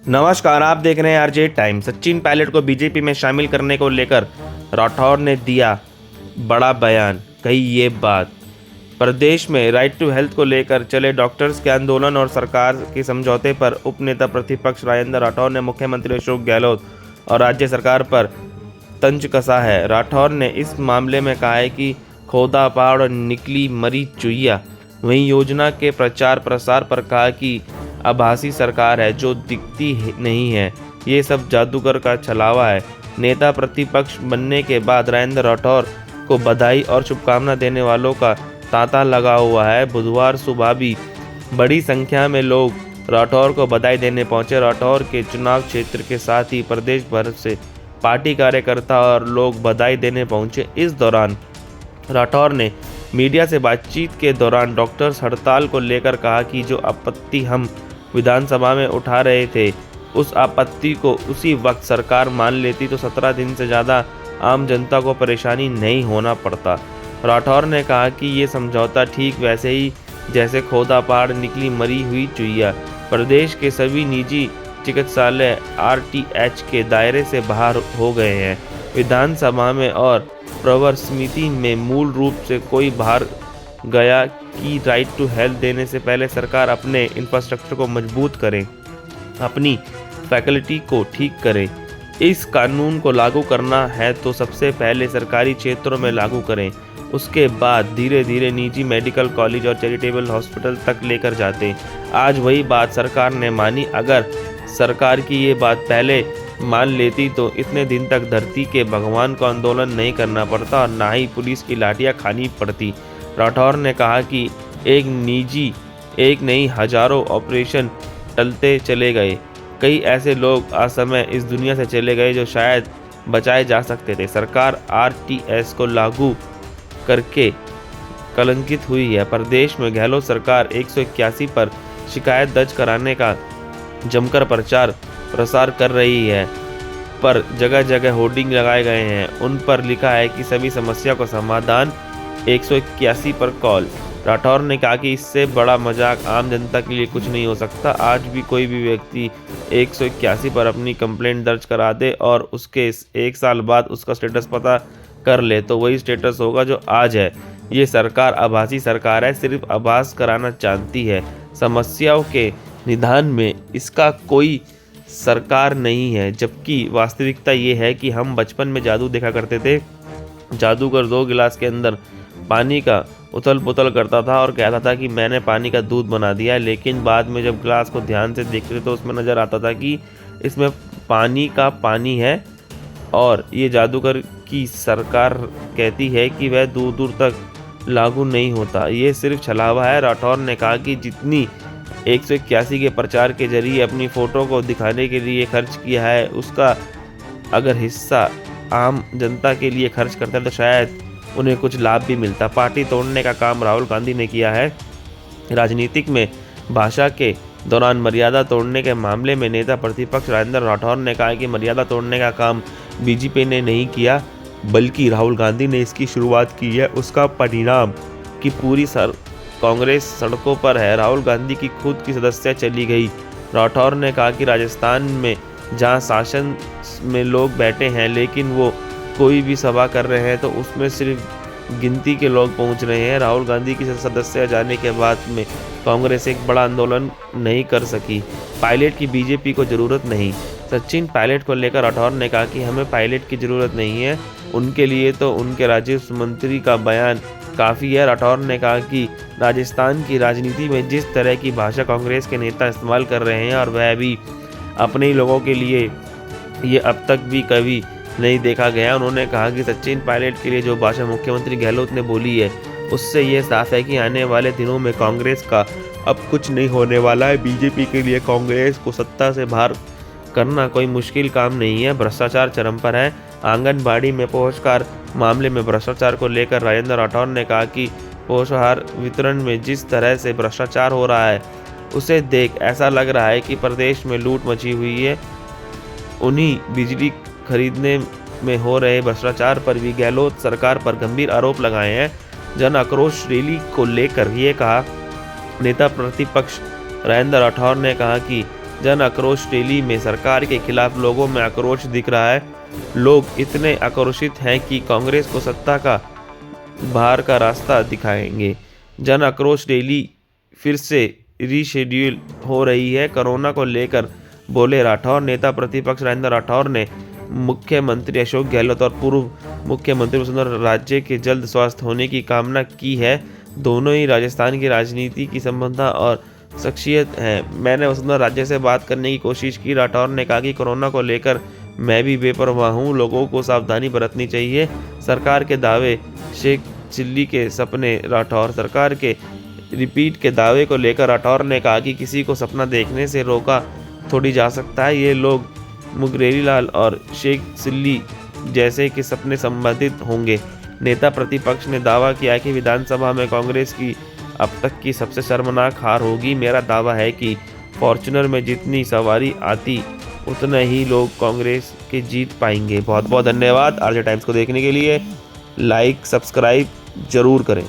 नमस्कार, आप देख रहे हैं आरजे टाइम। सचिन पायलट को बीजेपी में शामिल करने को लेकर राठौर ने दिया बड़ा बयान, कही ये बात। प्रदेश में राइट टू हेल्थ को लेकर चले डॉक्टर्स के आंदोलन और सरकार के समझौते पर उपनेता प्रतिपक्ष राजेंद्र राठौर ने मुख्यमंत्री अशोक गहलोत और राज्य सरकार पर तंज कसा है। राठौर ने इस मामले में कहा है कि खोदा पहाड़ और निकली मरी चुईया। वहीं योजना के प्रचार प्रसार पर कहा कि आभासी सरकार है जो दिखती नहीं है, ये सब जादूगर का छलावा है। नेता प्रतिपक्ष बनने के बाद राजेंद्र राठौर को बधाई और शुभकामना देने वालों का तांता लगा हुआ है। बुधवार सुबह भी बड़ी संख्या में लोग राठौर को बधाई देने पहुंचे। राठौर के चुनाव क्षेत्र के साथ ही प्रदेश भर से पार्टी कार्यकर्ता और लोग बधाई देने पहुंचे। इस दौरान राठौर ने मीडिया से बातचीत के दौरान डॉक्टर्स हड़ताल को लेकर कहा कि जो आपत्ति हम विधानसभा में उठा रहे थे, उस आपत्ति को उसी वक्त सरकार मान लेती तो 17 दिन से ज़्यादा आम जनता को परेशानी नहीं होना पड़ता। राठौर ने कहा कि ये समझौता ठीक वैसे ही जैसे खोदा पहाड़ निकली मरी हुई चुईया। प्रदेश के सभी निजी चिकित्सालय आरटीएच के दायरे से बाहर हो गए हैं। विधानसभा में और प्रवर समिति में मूल रूप से कोई बाहर गया कि राइट टू हेल्थ देने से पहले सरकार अपने इंफ्रास्ट्रक्चर को मजबूत करे, अपनी फैकल्टी को ठीक करे। इस कानून को लागू करना है तो सबसे पहले सरकारी क्षेत्रों में लागू करें, उसके बाद धीरे धीरे निजी मेडिकल कॉलेज और चैरिटेबल हॉस्पिटल तक लेकर जाते। आज वही बात सरकार ने मानी। अगर सरकार की ये बात पहले मान लेती तो इतने दिन तक धरती के भगवान को आंदोलन नहीं करना पड़ता और ना ही पुलिस की लाठियां खानी पड़ती। राठौर ने कहा कि एक नहीं हजारों ऑपरेशन टलते चले गए। कई ऐसे लोग असमय इस दुनिया से चले गए जो शायद बचाए जा सकते थे। सरकार आरटीएस को लागू करके कलंकित हुई है। प्रदेश में गहलोत सरकार 181 पर शिकायत दर्ज कराने का जमकर प्रचार प्रसार कर रही है, पर जगह जगह होर्डिंग लगाए गए हैं। उन पर लिखा है कि सभी समस्या को समाधान 181 पर कॉल। राठौर ने कहा कि इससे बड़ा मजाक आम जनता के लिए कुछ नहीं हो सकता। आज भी कोई भी व्यक्ति 181 पर अपनी कंप्लेंट दर्ज करा दे और उसके 1 साल बाद उसका स्टेटस पता कर ले तो वही स्टेटस होगा जो आज है। ये सरकार आभासी सरकार है, सिर्फ आभास कराना चाहती है। समस्याओं के निदान में इसका कोई सरकार नहीं है, जबकि वास्तविकता ये है कि हम बचपन में जादू देखा करते थे। जादूगर 2 गिलास के अंदर पानी का उथल पुथल करता था और कहता था कि मैंने पानी का दूध बना दिया, लेकिन बाद में जब गिलास को ध्यान से देखते तो उसमें नज़र आता था कि इसमें पानी का पानी है। और ये जादूगर की सरकार कहती है कि वह दूर दूर तक लागू नहीं होता, ये सिर्फ छलावा है। राठौर ने कहा कि जितनी 181 के प्रचार के जरिए अपनी फ़ोटो को दिखाने के लिए खर्च किया है, उसका अगर हिस्सा आम जनता के लिए खर्च करता है तो शायद उन्हें कुछ लाभ भी मिलता। पार्टी तोड़ने का काम राहुल गांधी ने किया है। राजनीतिक में भाषा के दौरान मर्यादा तोड़ने के मामले में नेता प्रतिपक्ष राजेंद्र राठौर ने कहा कि मर्यादा तोड़ने का काम बीजेपी ने नहीं किया, बल्कि राहुल गांधी ने इसकी शुरुआत की है। उसका परिणाम कि पूरी कांग्रेस सड़कों पर है। राहुल गांधी की खुद की सदस्य चली गई। राठौर ने कहा कि राजस्थान में जहां शासन में लोग बैठे हैं लेकिन वो कोई भी सभा कर रहे हैं तो उसमें सिर्फ गिनती के लोग पहुंच रहे हैं। राहुल गांधी की सदस्य जाने के बाद में कांग्रेस एक बड़ा आंदोलन नहीं कर सकी। पायलट की बीजेपी को ज़रूरत नहीं। सचिन पायलट को लेकर राठौर ने कहा कि हमें पायलट की ज़रूरत नहीं है, उनके लिए तो उनके राजस्व मंत्री का बयान काफ़ी है। राठौर ने कहा कि राजस्थान की राजनीति में जिस तरह की भाषा कांग्रेस के नेता इस्तेमाल कर रहे हैं और वह भी अपने ही लोगों के लिए, ये अब तक भी कभी नहीं देखा गया। उन्होंने कहा कि सचिन पायलट के लिए जो भाषा मुख्यमंत्री गहलोत ने बोली है, उससे ये साफ है कि आने वाले दिनों में कांग्रेस का अब कुछ नहीं होने वाला है। बीजेपी के लिए कांग्रेस को सत्ता से बाहर करना कोई मुश्किल काम नहीं है। भ्रष्टाचार चरम पर है। आंगनबाड़ी में पोषाहार मामले में भ्रष्टाचार को लेकर राजेंद्र राठौर ने कहा कि पोषाहार वितरण में जिस तरह से भ्रष्टाचार हो रहा है, उसे देख ऐसा लग रहा है कि प्रदेश में लूट मची हुई है। उन्हीं बिजली खरीदने में हो रहे भ्रष्टाचार पर भी गहलोत सरकार पर गंभीर आरोप लगाए हैं। जन आक्रोश रैली को लेकर ये कहा। नेता प्रतिपक्ष राजेंद्र राठौर ने कहा कि जन आक्रोश रैली में सरकार के खिलाफ लोगों में आक्रोश दिख रहा है। लोग इतने आक्रोशित हैं कि कांग्रेस को सत्ता का बाहर का रास्ता दिखाएंगे। जन आक्रोश रैली फिर से रीशेड्यूल हो रही है। कोरोना को लेकर बोले राठौर। नेता प्रतिपक्ष राजेंद्र राठौर ने मुख्यमंत्री अशोक गहलोत और पूर्व मुख्यमंत्री वसुंधरा राजे के जल्द स्वस्थ होने की कामना की है। दोनों ही राजस्थान की राजनीति की संबंधा और शख्सियत हैं। मैंने वसुंधरा राजे से बात करने की कोशिश की। राठौर ने कहा कि कोरोना को लेकर मैं भी बेपरवाह हूँ, लोगों को सावधानी बरतनी चाहिए। सरकार के दावे, शेख चिल्ली के सपने। राठौर सरकार के रिपीट के दावे को लेकर राठौर ने कहा कि किसी को सपना देखने से रोका थोड़ी जा सकता है। ये लोग मुंगेरी लाल और शेख चिल्ली जैसे कि सपने संबंधित होंगे। नेता प्रतिपक्ष ने दावा किया कि विधानसभा में कांग्रेस की अब तक की सबसे शर्मनाक हार होगी। मेरा दावा है कि फॉर्च्यूनर में जितनी सवारी आती उतना ही लोग कांग्रेस के जीत पाएंगे। बहुत बहुत धन्यवाद। आरजे टाइम्स को देखने के लिए लाइक सब्सक्राइब जरूर करें।